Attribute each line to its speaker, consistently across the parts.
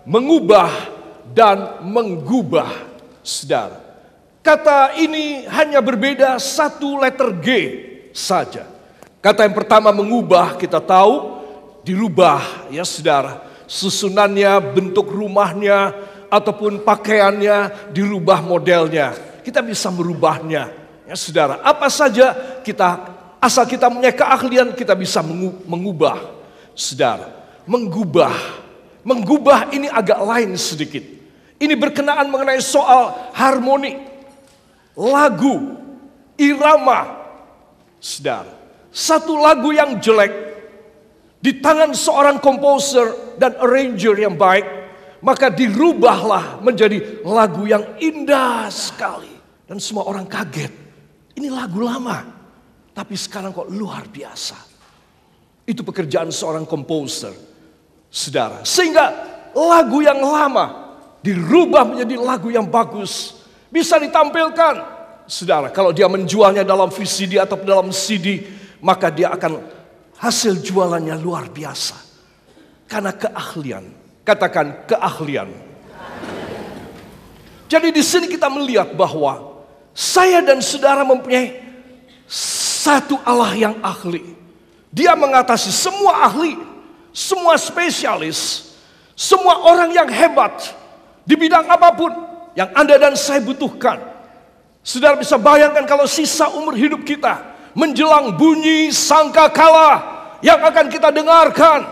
Speaker 1: mengubah dan menggubah. Saudara, kata ini hanya berbeda satu letter G saja. Kata yang pertama mengubah, kita tahu dirubah ya saudara. Susunannya, bentuk rumahnya, ataupun pakaiannya dirubah modelnya. Kita bisa merubahnya ya saudara. Apa saja asal kita punya keahlian, kita bisa mengubah. Saudara, menggubah ini agak lain sedikit. Ini berkenaan mengenai soal harmoni, lagu, irama. Saudara, satu lagu yang jelek di tangan seorang komposer dan arranger yang baik, maka dirubahlah menjadi lagu yang indah sekali. Dan semua orang kaget. Ini lagu lama, tapi sekarang kok luar biasa. Itu pekerjaan seorang komposer, saudara. Sehingga lagu yang lama dirubah menjadi lagu yang bagus. Bisa ditampilkan, saudara. Kalau dia menjualnya dalam VCD atau dalam CD, maka dia akan hasil jualannya luar biasa. Karena keahlian. Katakan keahlian. Jadi di sini kita melihat bahwa saya dan saudara mempunyai satu Allah yang ahli. Dia mengatasi semua ahli, semua spesialis, semua orang yang hebat di bidang apapun yang Anda dan saya butuhkan. Saudara bisa bayangkan kalau sisa umur hidup kita menjelang bunyi sangkakala yang akan kita dengarkan,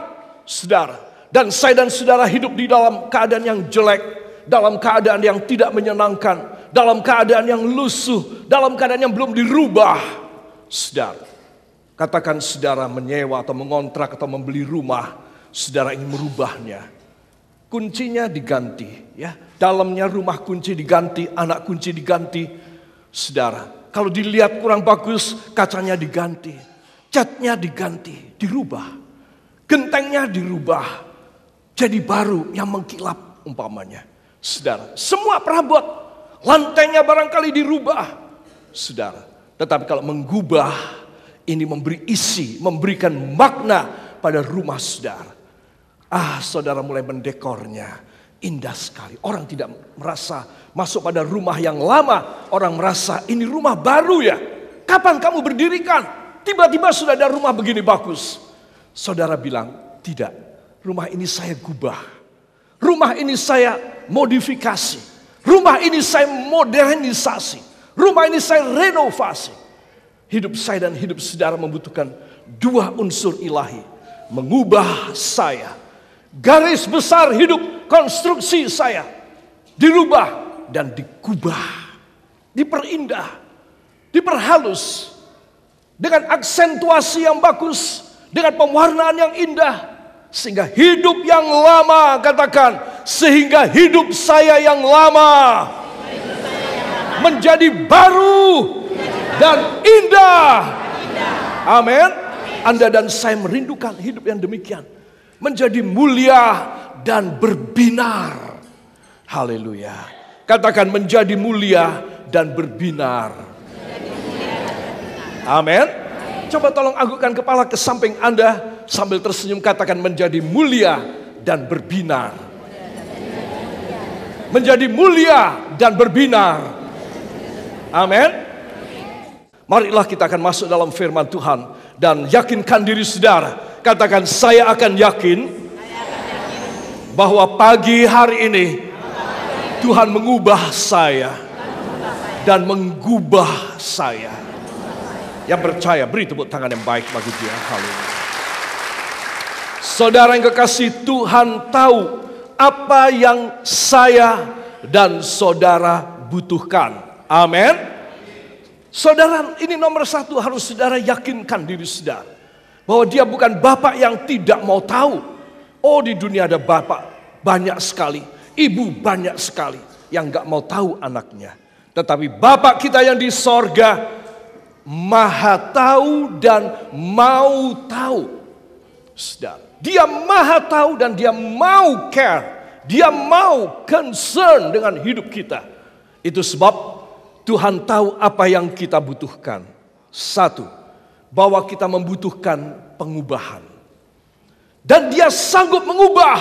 Speaker 1: saudara. Dan saya dan saudara hidup di dalam keadaan yang jelek, dalam keadaan yang tidak menyenangkan, dalam keadaan yang lusuh, dalam keadaan yang belum dirubah. Saudara, katakan saudara menyewa atau mengontrak atau membeli rumah, saudara ingin merubahnya. Kuncinya diganti, ya. Dalamnya rumah kunci diganti, anak kunci diganti. Saudara, kalau dilihat kurang bagus, kacanya diganti, catnya diganti, dirubah, gentengnya dirubah, jadi baru yang mengkilap umpamanya. Saudara, semua perabot, lantainya barangkali dirubah, saudara. Tetapi kalau menggubah, ini memberi isi, memberikan makna pada rumah saudara. Saudara mulai mendekornya, indah sekali. Orang tidak merasa masuk pada rumah yang lama. Orang merasa ini rumah baru ya. Kapan kamu berdirikan? Tiba-tiba sudah ada rumah begini bagus. Saudara bilang, tidak. Rumah ini saya gubah. Rumah ini saya modifikasi. Rumah ini saya modernisasi. Rumah ini saya renovasi. Hidup saya dan hidup saudara membutuhkan dua unsur ilahi. Mengubah saya. Garis besar hidup, konstruksi saya dirubah dan digubah, diperindah, diperhalus dengan aksentuasi yang bagus, dengan pewarnaan yang indah, sehingga hidup yang lama, katakan, sehingga hidup saya yang lama menjadi baru dan indah. Amin. Anda dan saya merindukan hidup yang demikian, menjadi mulia dan berbinar. Haleluya. Katakan menjadi mulia dan berbinar. Amin. Coba tolong anggukkan kepala ke samping Anda sambil tersenyum, katakan menjadi mulia dan berbinar. Menjadi mulia dan berbinar. Amin. Marilah kita akan masuk dalam firman Tuhan dan yakinkan diri saudara. Katakan, saya akan yakin bahwa pagi hari ini Tuhan mengubah saya dan menggubah saya. Yang percaya beri tepuk tangan yang baik bagi dia. Haleluya. Saudara yang kekasih, Tuhan tahu apa yang saya dan saudara butuhkan. Amin. Saudara, ini nomor satu, harus saudara yakinkan diri saudara bahwa dia bukan bapak yang tidak mau tahu. Oh, di dunia ada bapak banyak sekali, ibu banyak sekali yang gak mau tahu anaknya. Tetapi Bapa kita yang di sorga maha tahu dan mau tahu. Saudara, dia maha tahu dan dia mau care. Dia mau concern dengan hidup kita. Itu sebab Tuhan tahu apa yang kita butuhkan. Satu, bahwa kita membutuhkan pengubahan. Dan dia sanggup mengubah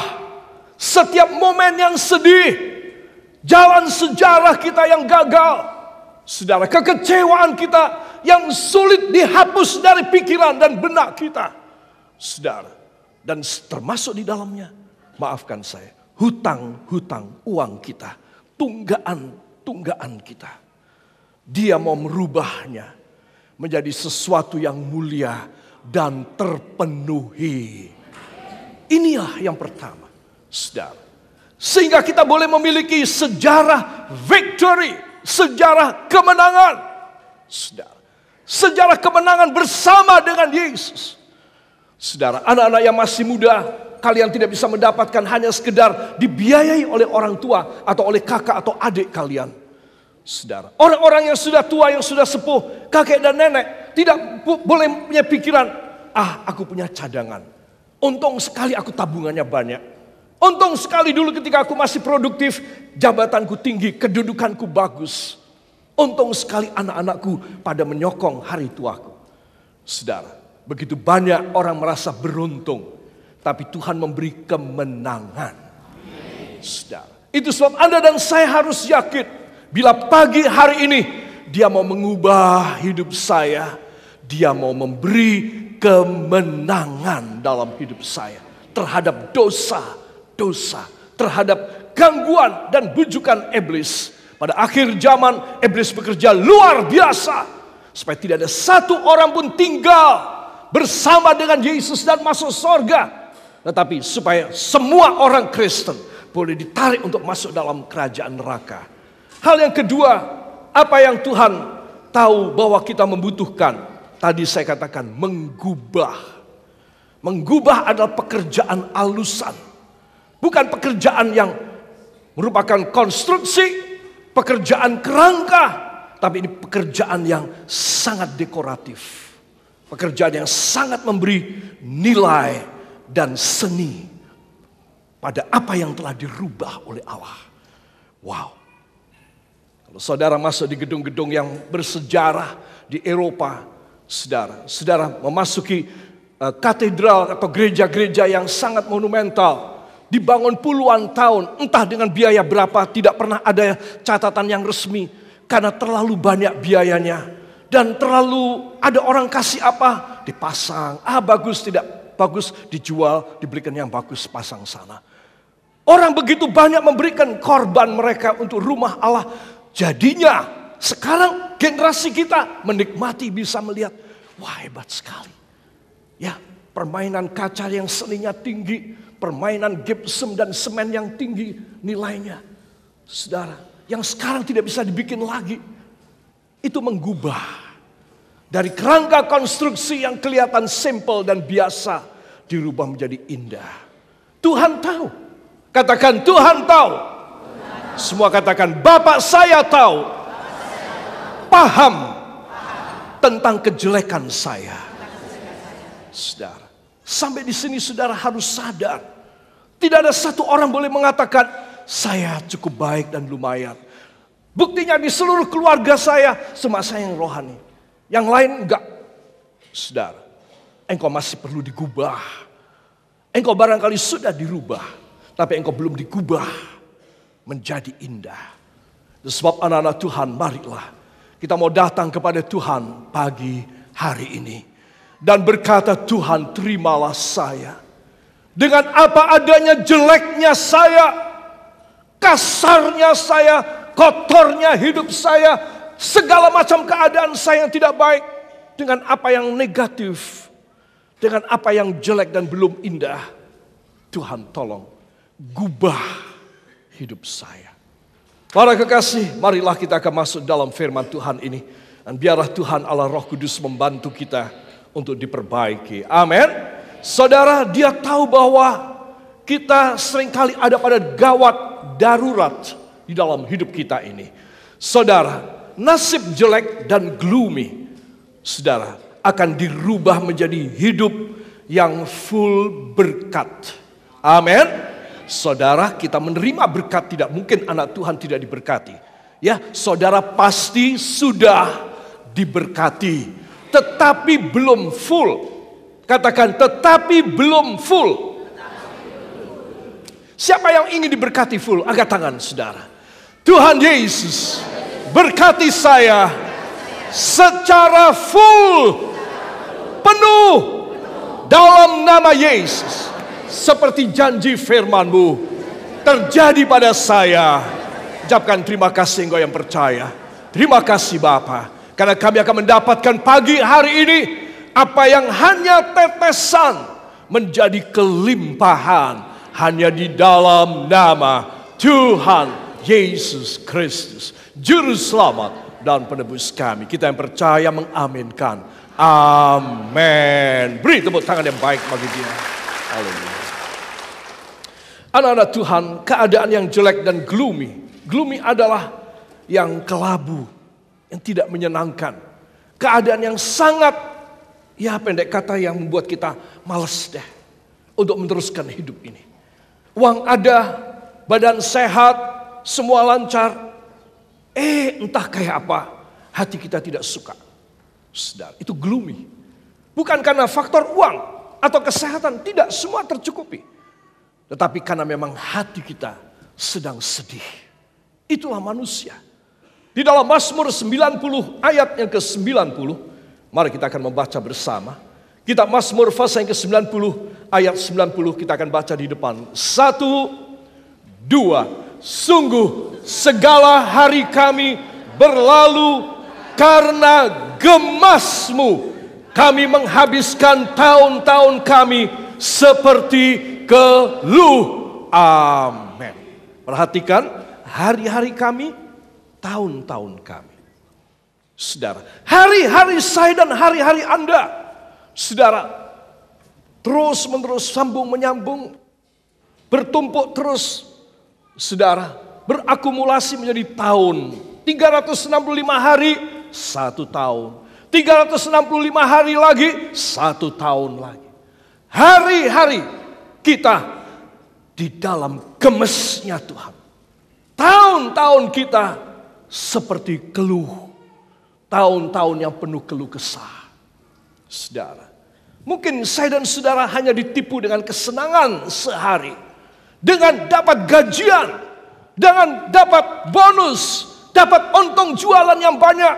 Speaker 1: setiap momen yang sedih, jalan sejarah kita yang gagal, saudara, kekecewaan kita yang sulit dihapus dari pikiran dan benak kita, saudara, dan termasuk di dalamnya, maafkan saya, hutang-hutang uang kita, tunggaan kita. Dia mau merubahnya menjadi sesuatu yang mulia dan terpenuhi. Inilah yang pertama, saudara. Sehingga kita boleh memiliki sejarah victory, sejarah kemenangan, saudara. Sejarah kemenangan bersama dengan Yesus. Saudara, anak-anak yang masih muda, kalian tidak bisa mendapatkan hanya sekedar dibiayai oleh orang tua atau oleh kakak atau adik kalian. Saudara, orang-orang yang sudah tua, yang sudah sepuh, kakek dan nenek, tidak boleh punya pikiran, aku punya cadangan. Untung sekali aku tabungannya banyak. Untung sekali dulu ketika aku masih produktif, jabatanku tinggi, kedudukanku bagus. Untung sekali anak-anakku pada menyokong hari tuaku. Saudara, begitu banyak orang merasa beruntung, tapi Tuhan memberi kemenangan. Saudara, itu sebab Anda dan saya harus yakin, bila pagi hari ini Dia mau mengubah hidup saya, Dia mau memberi kemenangan dalam hidup saya terhadap dosa, terhadap gangguan dan bujukan iblis. Pada akhir zaman, iblis bekerja luar biasa supaya tidak ada satu orang pun tinggal bersama dengan Yesus dan masuk surga, tetapi supaya semua orang Kristen boleh ditarik untuk masuk dalam kerajaan neraka. Hal yang kedua, apa yang Tuhan tahu bahwa kita membutuhkan, tadi saya katakan menggubah. Menggubah adalah pekerjaan alusan, bukan pekerjaan yang merupakan konstruksi, pekerjaan kerangka, tapi ini pekerjaan yang sangat dekoratif. Pekerjaan yang sangat memberi nilai dan seni pada apa yang telah dirubah oleh Allah. Wow. Kalau saudara masuk di gedung-gedung yang bersejarah di Eropa, saudara memasuki katedral atau gereja-gereja yang sangat monumental, dibangun puluhan tahun, entah dengan biaya berapa, tidak pernah ada catatan yang resmi, karena terlalu banyak biayanya, dan terlalu ada orang kasih apa, dipasang, bagus, tidak bagus, dijual, dibelikan yang bagus, pasang sana. Orang begitu banyak memberikan korban mereka untuk rumah Allah. Jadinya sekarang generasi kita menikmati, bisa melihat, wah hebat sekali. Ya, permainan kaca yang seninya tinggi, permainan gypsum dan semen yang tinggi nilainya. Saudara, yang sekarang tidak bisa dibikin lagi. Itu menggubah. Dari kerangka konstruksi yang kelihatan simple dan biasa, dirubah menjadi indah. Tuhan tahu. Katakan Tuhan tahu. Semua katakan Bapak saya tahu. Paham tentang kejelekan saya. Saudara, sampai di sini saudara harus sadar. Tidak ada satu orang boleh mengatakan saya cukup baik dan lumayan. Buktinya di seluruh keluarga saya, semua saya yang rohani. Yang lain enggak. Saudara, engkau masih perlu digubah. Engkau barangkali sudah dirubah, tapi engkau belum digubah menjadi indah. Sebab anak-anak Tuhan, marilah kita mau datang kepada Tuhan pagi hari ini dan berkata, Tuhan terimalah saya dengan apa adanya, jeleknya saya, kasarnya saya, kotornya hidup saya, segala macam keadaan saya yang tidak baik, dengan apa yang negatif, dengan apa yang jelek dan belum indah. Tuhan tolong gubah hidup saya. Para kekasih, marilah kita akan masuk dalam firman Tuhan ini. Dan biarlah Tuhan Allah Roh Kudus membantu kita untuk diperbaiki. Amin. Saudara, Dia tahu bahwa kita seringkali ada pada gawat darurat di dalam hidup kita ini. Saudara, nasib jelek dan gloomy, saudara, akan dirubah menjadi hidup yang full berkat. Amin. Saudara, kita menerima berkat, tidak mungkin anak Tuhan tidak diberkati. Ya, saudara pasti sudah diberkati, tetapi belum full. Katakan, tetapi belum full. Siapa yang ingin diberkati full? Angkat tangan saudara. Tuhan Yesus berkati saya secara full, penuh dalam nama Yesus. Seperti janji firman-Mu terjadi pada saya. Ucapkan terima kasih engkau yang percaya. Terima kasih Bapa, karena kami akan mendapatkan pagi hari ini apa yang hanya tetesan menjadi kelimpahan hanya di dalam nama Tuhan Yesus Kristus, Juru Selamat dan Penebus kami. Kita yang percaya mengaminkan. Amin. Beri tepuk tangan yang baik bagi Dia. Haleluya. Anak-anak Tuhan, keadaan yang jelek dan gloomy. Gloomy adalah yang kelabu, yang tidak menyenangkan. Keadaan yang sangat, ya pendek kata, yang membuat kita malas deh untuk meneruskan hidup ini. Uang ada, badan sehat, semua lancar. Entah kayak apa, hati kita tidak suka. Saudara, itu gloomy. Bukan karena faktor uang atau kesehatan, tidak, semua tercukupi. Tetapi karena memang hati kita sedang sedih. Itulah manusia. Di dalam Mazmur 90 ayat yang ke-90, mari kita akan membaca bersama. Kitab Mazmur pasal yang ke-90 ayat 90 kita akan baca di depan. 1, 2. Sungguh segala hari kami berlalu karena gemas-Mu. Kami menghabiskan tahun-tahun kami seperti keluh. Amin. Perhatikan, hari-hari kami, tahun-tahun kami. Saudara, hari-hari saya dan hari-hari Anda, saudara, terus-menerus sambung menyambung, bertumpuk terus. Saudara, berakumulasi menjadi tahun. 365 hari, 1 tahun. 365 hari lagi, 1 tahun lagi. Hari-hari kita di dalam gemesnya Tuhan. Tahun-tahun kita seperti keluh. Tahun-tahun yang penuh keluh kesah. Saudara, mungkin saya dan saudara hanya ditipu dengan kesenangan sehari. Dengan dapat gajian, dengan dapat bonus, dapat untung jualan yang banyak.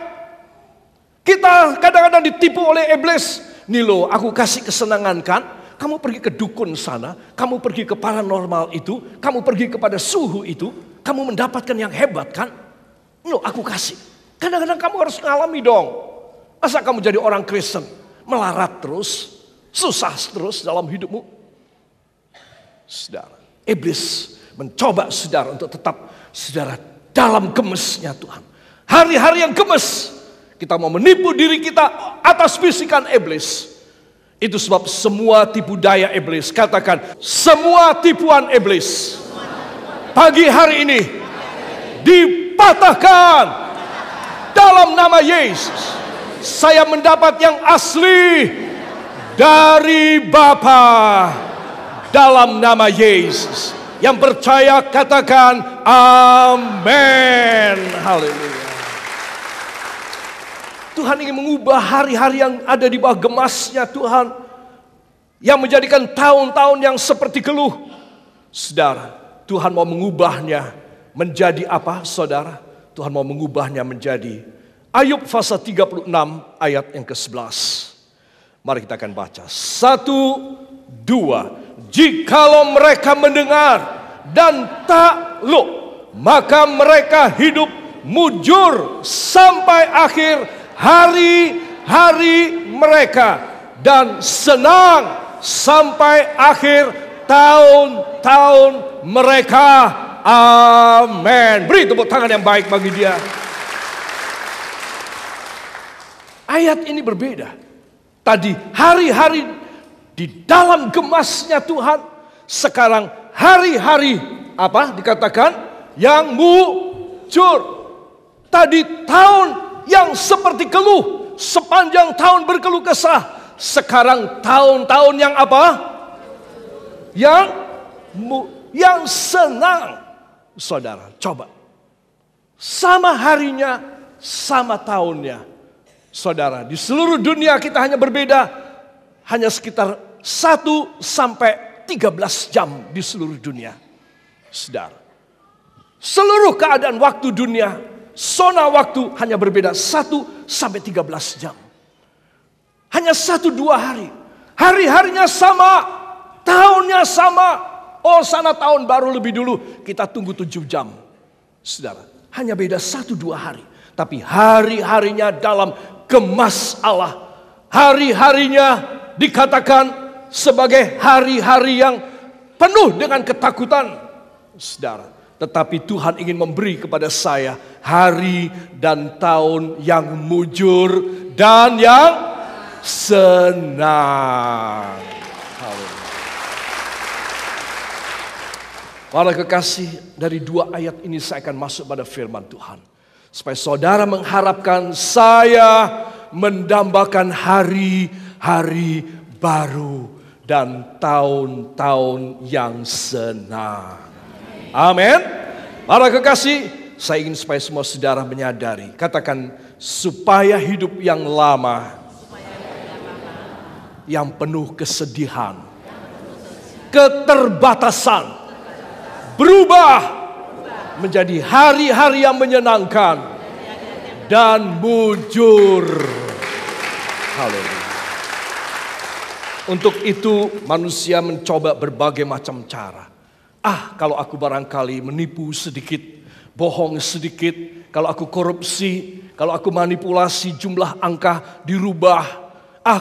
Speaker 1: Kita kadang-kadang ditipu oleh iblis. Nih loh, aku kasih kesenangan kan. Kamu pergi ke dukun sana, kamu pergi ke paranormal itu, kamu pergi kepada suhu itu, kamu mendapatkan yang hebat kan. Loh, aku kasih. Kadang-kadang kamu harus ngalami dong. Masa kamu jadi orang Kristen, melarat terus, susah terus dalam hidupmu? Saudara, iblis mencoba saudara untuk tetap saudara dalam gemesnya Tuhan. Hari-hari yang gemes, kita mau menipu diri kita atas bisikan iblis. Itu sebab semua tipu daya iblis, katakan semua tipuan iblis pagi hari ini dipatahkan dalam nama Yesus. Saya mendapat yang asli dari Bapa dalam nama Yesus. Yang percaya katakan amin. Haleluya. Tuhan ingin mengubah hari-hari yang ada di bawah gemasnya Tuhan, yang menjadikan tahun-tahun yang seperti keluh. Saudara, Tuhan mau mengubahnya menjadi apa saudara? Tuhan mau mengubahnya menjadi Ayub pasal 36 ayat yang ke-11. Mari kita akan baca. 1, 2. Jikalau mereka mendengar dan takluk, maka mereka hidup mujur sampai akhir hari-hari mereka, dan senang sampai akhir tahun-tahun mereka. Amin. Beri tepuk tangan yang baik bagi Dia. Ayat ini berbeda. Tadi hari-hari di dalam gemasnya Tuhan. Sekarang hari-hari apa dikatakan? Yang mujur. Tadi tahun yang seperti keluh, sepanjang tahun berkeluh kesah. Sekarang tahun-tahun yang apa? Yang senang. Saudara, coba. Sama harinya, sama tahunnya. Saudara, di seluruh dunia kita hanya berbeda hanya sekitar 1 sampai 13 jam di seluruh dunia. Saudara, seluruh keadaan waktu dunia, zona waktu hanya berbeda 1 sampai 13 jam. Hanya 1-2 hari. Hari-harinya sama, tahunnya sama. Oh, sana tahun baru lebih dulu, kita tunggu 7 jam. Saudara, hanya beda 1-2 hari. Tapi hari-harinya dalam kemas Allah. Hari-harinya dikatakan sebagai hari-hari yang penuh dengan ketakutan. Saudara, tetapi Tuhan ingin memberi kepada saya hari dan tahun yang mujur dan yang senang. Para kekasih, dari 2 ayat ini saya akan masuk pada firman Tuhan. Supaya saudara mengharapkan saya mendambakan hari-hari baru dan tahun-tahun yang senang. Amin. Para kekasih, saya ingin supaya semua saudara menyadari. Katakan, supaya hidup yang lama, yang penuh kesedihan, keterbatasan, berubah menjadi hari-hari yang menyenangkan dan mujur. Haleluya. Untuk itu manusia mencoba berbagai macam cara. Kalau aku barangkali menipu sedikit, bohong sedikit, kalau aku korupsi, kalau aku manipulasi jumlah angka dirubah,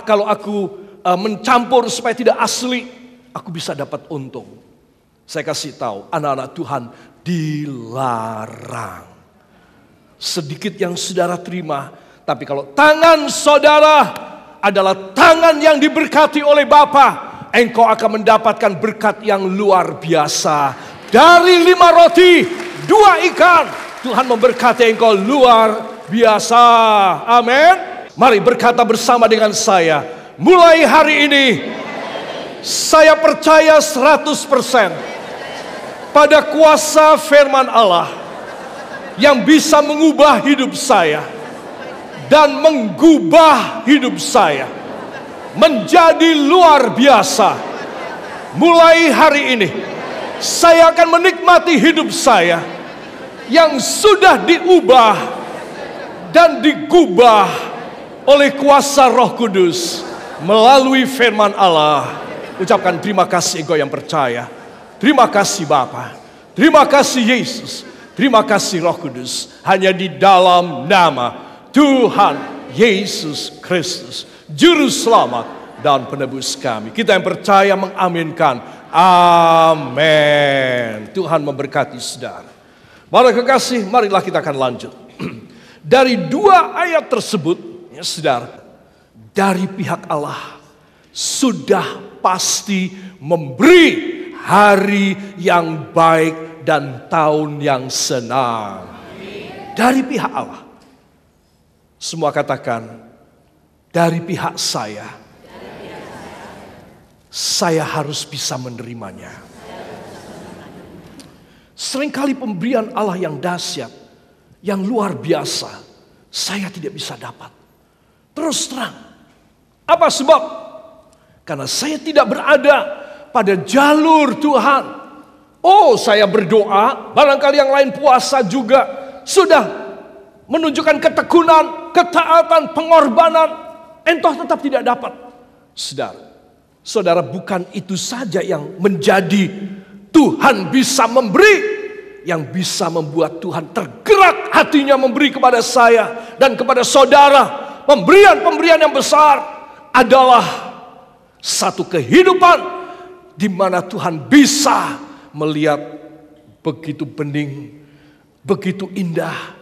Speaker 1: kalau aku mencampur supaya tidak asli, aku bisa dapat untung. Saya kasih tahu, anak-anak Tuhan dilarang. Sedikit yang saudara terima, tapi kalau tangan saudara adalah tangan yang diberkati oleh Bapa, engkau akan mendapatkan berkat yang luar biasa. Dari 5 roti, 2 ikan, Tuhan memberkati engkau luar biasa. Amin. Mari berkata bersama dengan saya, mulai hari ini saya percaya 100% pada kuasa firman Allah yang bisa mengubah hidup saya dan menggubah hidup saya menjadi luar biasa. Mulai hari ini saya akan menikmati hidup saya yang sudah diubah dan digubah oleh kuasa Roh Kudus melalui firman Allah. Ucapkan terima kasih engkau yang percaya. Terima kasih Bapa. Terima kasih Yesus. Terima kasih Roh Kudus. Hanya di dalam nama Tuhan Yesus Kristus, Juru Selamat dan Penebus kami. Kita yang percaya mengaminkan. Amin. Tuhan memberkati saudara. Para kekasih, marilah kita akan lanjut. Dari 2 ayat tersebut, ya saudara, dari pihak Allah sudah pasti memberi hari yang baik dan tahun yang senang. Dari pihak Allah. Semua katakan, dari pihak saya harus bisa menerimanya. Seringkali pemberian Allah yang dahsyat, yang luar biasa, saya tidak bisa dapat. Terus terang, apa sebab? Karena saya tidak berada pada jalur Tuhan. Oh, saya berdoa, barangkali yang lain puasa juga, sudah menunjukkan ketekunan, ketaatan, pengorbanan, entah tetap tidak dapat. Saudara, bukan itu saja yang menjadi Tuhan bisa memberi. Yang bisa membuat Tuhan tergerak hatinya memberi kepada saya dan kepada saudara. Pemberian-pemberian yang besar adalah satu kehidupan di mana Tuhan bisa melihat begitu bening, begitu indah.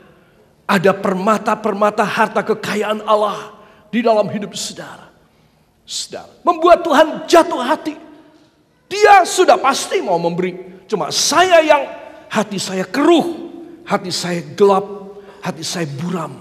Speaker 1: Ada permata-permata harta kekayaan Allah di dalam hidup saudara. Membuat Tuhan jatuh hati. Dia sudah pasti mau memberi. Cuma saya yang hati saya keruh, hati saya gelap, hati saya buram.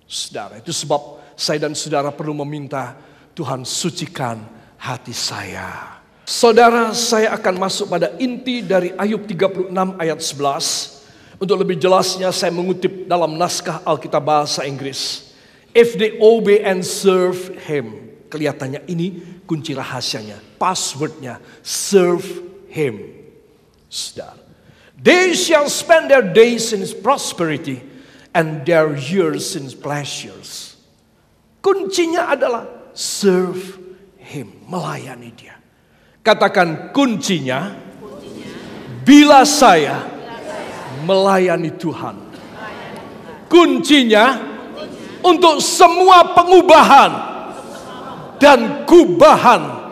Speaker 1: Saudara, itu sebab saya dan saudara perlu meminta Tuhan sucikan hati saya. Saudara, saya akan masuk pada inti dari Ayub 36 ayat 11. Untuk lebih jelasnya saya mengutip dalam naskah Alkitab bahasa Inggris. If they obey and serve him. Kelihatannya ini kunci rahasianya, passwordnya, serve him. Saudara, they shall spend their days in prosperity and their years in pleasures. Kuncinya adalah serve Him, melayani Dia. Katakan kuncinya, bila saya melayani Tuhan. Kuncinya untuk semua pengubahan dan kubahan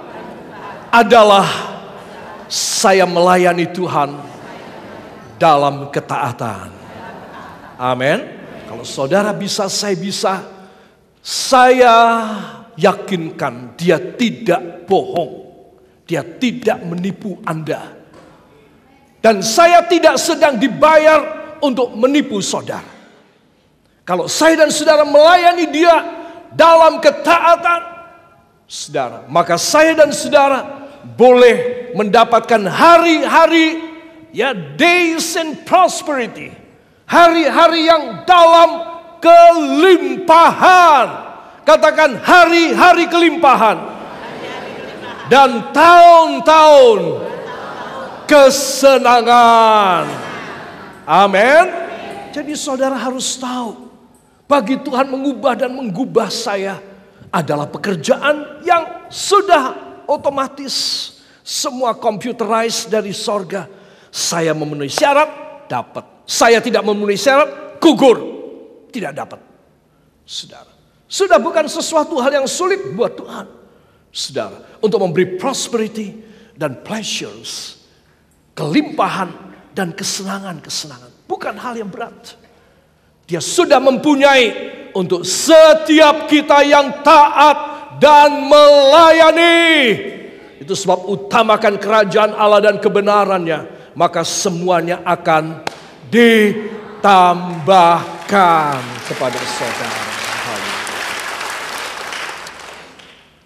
Speaker 1: adalah saya melayani Tuhan dalam ketaatan. Amin. Kalau saudara bisa, saya bisa. Saya yakinkan Dia tidak bohong. Dia tidak menipu Anda. Dan saya tidak sedang dibayar untuk menipu saudara. Kalau saya dan saudara melayani Dia dalam ketaatan, saudara, maka saya dan saudara boleh mendapatkan hari-hari, ya, days in prosperity. Hari-hari yang dalam kelimpahan. Katakan hari-hari kelimpahan. Dan tahun-tahun kesenangan. Amin. Jadi saudara harus tahu, bagi Tuhan mengubah dan menggubah saya adalah pekerjaan yang sudah otomatis. Semua computerized dari sorga. Saya memenuhi syarat, dapat. Saya tidak memenuhi syarat, gugur. Tidak dapat. Saudara, sudah bukan sesuatu hal yang sulit buat Tuhan. Saudara, untuk memberi prosperity dan pleasures, kelimpahan dan kesenangan-kesenangan. Bukan hal yang berat. Dia sudah mempunyai untuk setiap kita yang taat dan melayani. Itu sebab utamakan kerajaan Allah dan kebenarannya, maka semuanya akan ditambahkan kepada saudara.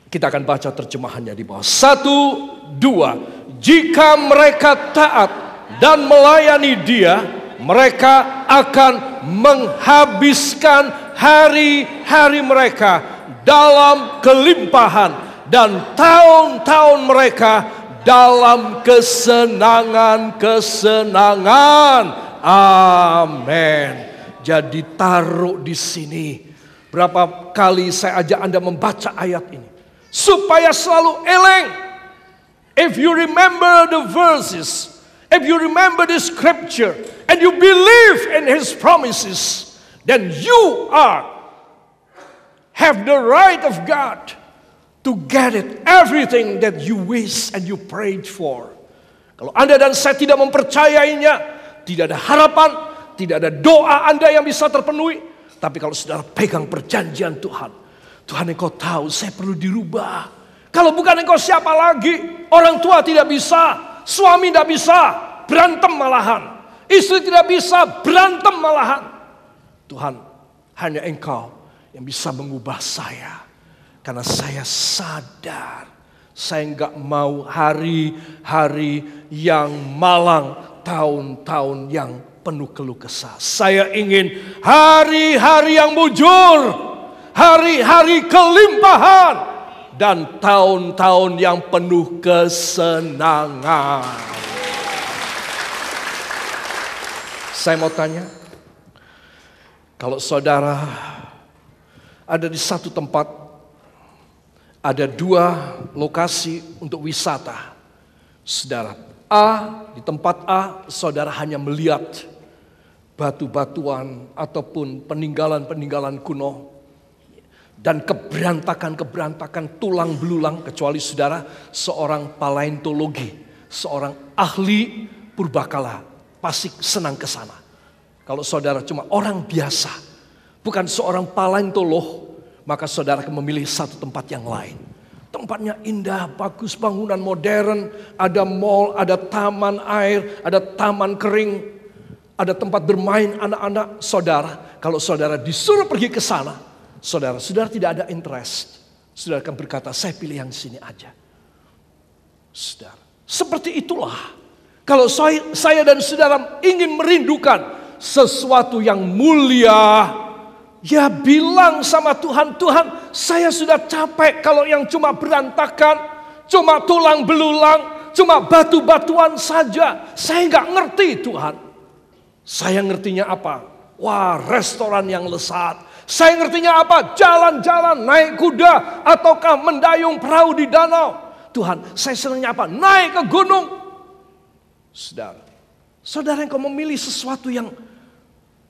Speaker 1: Kita akan baca terjemahannya di bawah. 1, 2. Jika mereka taat dan melayani Dia, mereka akan menghabiskan hari-hari mereka dalam kelimpahan dan tahun-tahun mereka dalam kesenangan-kesenangan. Amin. Jadi taruh di sini. Berapa kali saya ajak Anda membaca ayat ini supaya selalu eleng. If you remember the verses, if you remember the scripture, and you believe in His promises, then you have the right of God to get it, everything that you wish and you prayed for. Kalau Anda dan saya tidak mempercayainya, tidak ada harapan, tidak ada doa Anda yang bisa terpenuhi. Tapi kalau saudara pegang perjanjian Tuhan, Tuhan, Engkau tahu saya perlu dirubah. Kalau bukan Engkau siapa lagi? Orang tua tidak bisa, suami tidak bisa, berantem malahan. Istri tidak bisa, berantem malahan. Tuhan, hanya Engkau yang bisa mengubah saya. Karena saya sadar, saya enggak mau hari-hari yang malang, tahun-tahun yang penuh keluh kesah. Saya ingin hari-hari yang mujur, hari-hari kelimpahan, dan tahun-tahun yang penuh kesenangan. Saya mau tanya, kalau saudara ada di satu tempat, ada 2 lokasi untuk wisata. Saudara, di tempat A, saudara hanya melihat batu-batuan ataupun peninggalan-peninggalan kuno dan keberantakan-keberantakan tulang belulang, kecuali saudara seorang paleontologi, seorang ahli purbakala, pasti senang ke sana. Kalau saudara cuma orang biasa, bukan seorang paleontolog, maka saudara akan memilih satu tempat yang lain. Tempatnya indah, bagus, bangunan modern, ada mall, ada taman air, ada taman kering, ada tempat bermain anak-anak. Saudara, kalau saudara disuruh pergi ke sana, saudara tidak ada interest. Saudara akan berkata, saya pilih yang sini aja. Saudara, seperti itulah. Kalau saya dan saudara ingin merindukan sesuatu yang mulia, ya bilang sama Tuhan, Tuhan, saya sudah capek kalau yang cuma berantakan, cuma tulang belulang. cuma batu-batuan saja. Saya nggak ngerti Tuhan. Saya ngertinya apa? Wah, restoran yang lesat. Saya ngertinya apa? Jalan-jalan, naik kuda, ataukah mendayung perahu di danau. Tuhan, saya senangnya apa? Naik ke gunung. Saudara engkau memilih sesuatu yang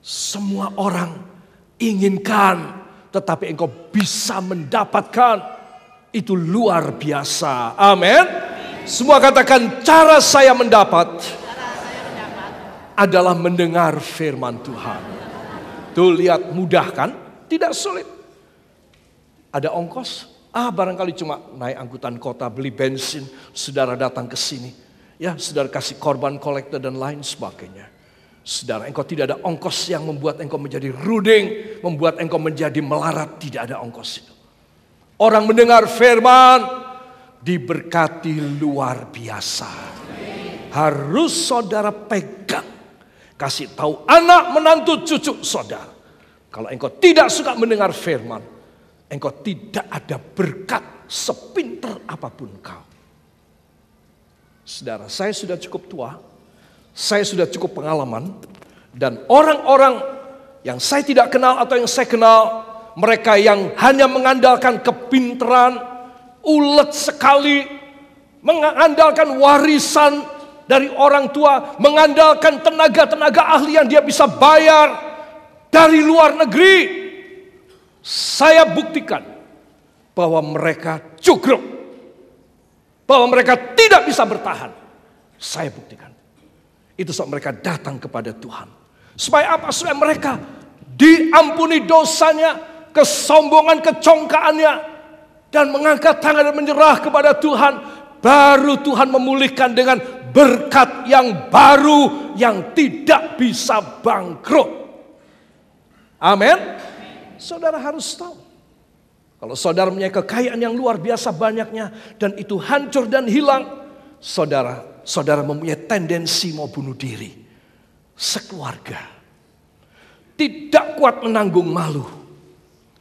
Speaker 1: semua orang inginkan, tetapi engkau bisa mendapatkan. Itu luar biasa. Amin. Semua katakan, cara saya mendapat adalah mendengar firman Tuhan. Tuh lihat, mudah kan? Tidak sulit. Ada ongkos? Barangkali cuma naik angkutan kota, beli bensin, saudara datang ke sini. Ya, saudara kasih korban kolektor dan lain sebagainya. Saudara, engkau tidak ada ongkos yang membuat engkau menjadi ruding, membuat engkau menjadi melarat. Tidak ada ongkos itu. Orang mendengar firman diberkati luar biasa. Harus saudara pegang. Kasih tahu anak, menantu, cucu saudara. Kalau engkau tidak suka mendengar firman, engkau tidak ada berkat sepinter apapun kau. Saudara, saya sudah cukup tua. Saya sudah cukup pengalaman. Dan orang-orang yang saya tidak kenal atau yang saya kenal, mereka yang hanya mengandalkan kepintaran, ulet sekali, mengandalkan warisan dari orang tua, mengandalkan tenaga-tenaga ahli yang dia bisa bayar dari luar negeri. Saya buktikan bahwa mereka cukruk, bahwa mereka tidak bisa bertahan. Saya buktikan. Itu saat mereka datang kepada Tuhan. Supaya apa? Supaya mereka diampuni dosanya, kesombongan, kecongkaannya, dan mengangkat tangan dan menyerah kepada Tuhan. Baru Tuhan memulihkan dengan berkat yang baru yang tidak bisa bangkrut. Amin. Saudara harus tahu, kalau saudara punya kekayaan yang luar biasa banyaknya dan itu hancur dan hilang, saudara mempunyai tendensi mau bunuh diri. Sekeluarga tidak kuat menanggung malu,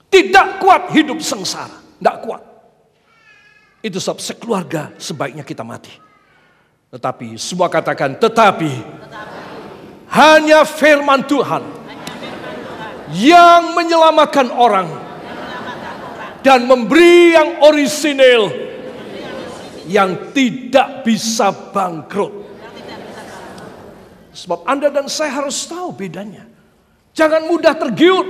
Speaker 1: tidak kuat hidup sengsara, tidak kuat. Itu sebab sekeluarga sebaiknya kita mati. Tetapi semua katakan tetapi hanya firman Tuhan yang menyelamatkan orang dan memberi yang orisinil yang tidak bisa bangkrut. Sebab Anda dan saya harus tahu bedanya. Jangan mudah tergiur,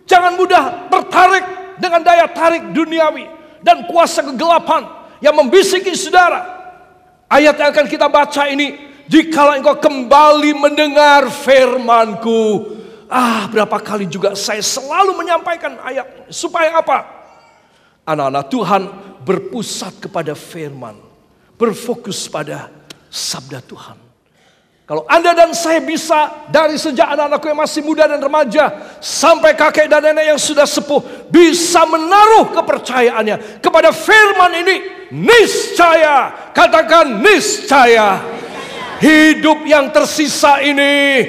Speaker 1: jangan mudah tertarik dengan daya tarik duniawi dan kuasa kegelapan yang membisiki saudara. Ayat yang akan kita baca ini, jikalau engkau kembali mendengar firman-Ku. Berapa kali juga saya selalu menyampaikan ayat ini. Supaya apa? Anak-anak Tuhan berpusat kepada firman, berfokus pada sabda Tuhan. Kalau Anda dan saya bisa dari sejak anak-anakku yang masih muda dan remaja sampai kakek dan nenek yang sudah sepuh bisa menaruh kepercayaannya kepada firman ini, niscaya, katakan niscaya, hidup yang tersisa ini,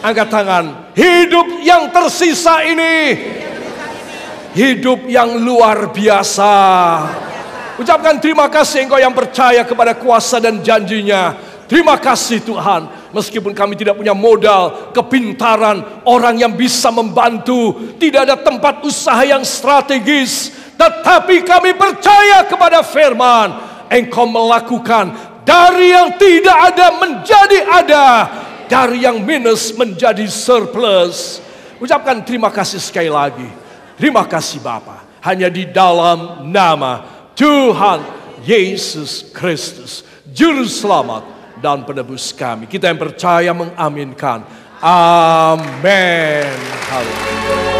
Speaker 1: angkat tangan, hidup yang tersisa ini, hidup yang luar biasa. Ucapkan terima kasih engkau yang percaya kepada kuasa dan janjinya. Terima kasih Tuhan, meskipun kami tidak punya modal, kepintaran, orang yang bisa membantu, tidak ada tempat usaha yang strategis, tetapi kami percaya kepada firman. Engkau melakukan dari yang tidak ada menjadi ada, dari yang minus menjadi surplus. Ucapkan terima kasih sekali lagi. Terima kasih Bapa, hanya di dalam nama Tuhan Yesus Kristus, Juru Selamat dan penebus kami. Kita yang percaya mengaminkan. Amin. Haleluya.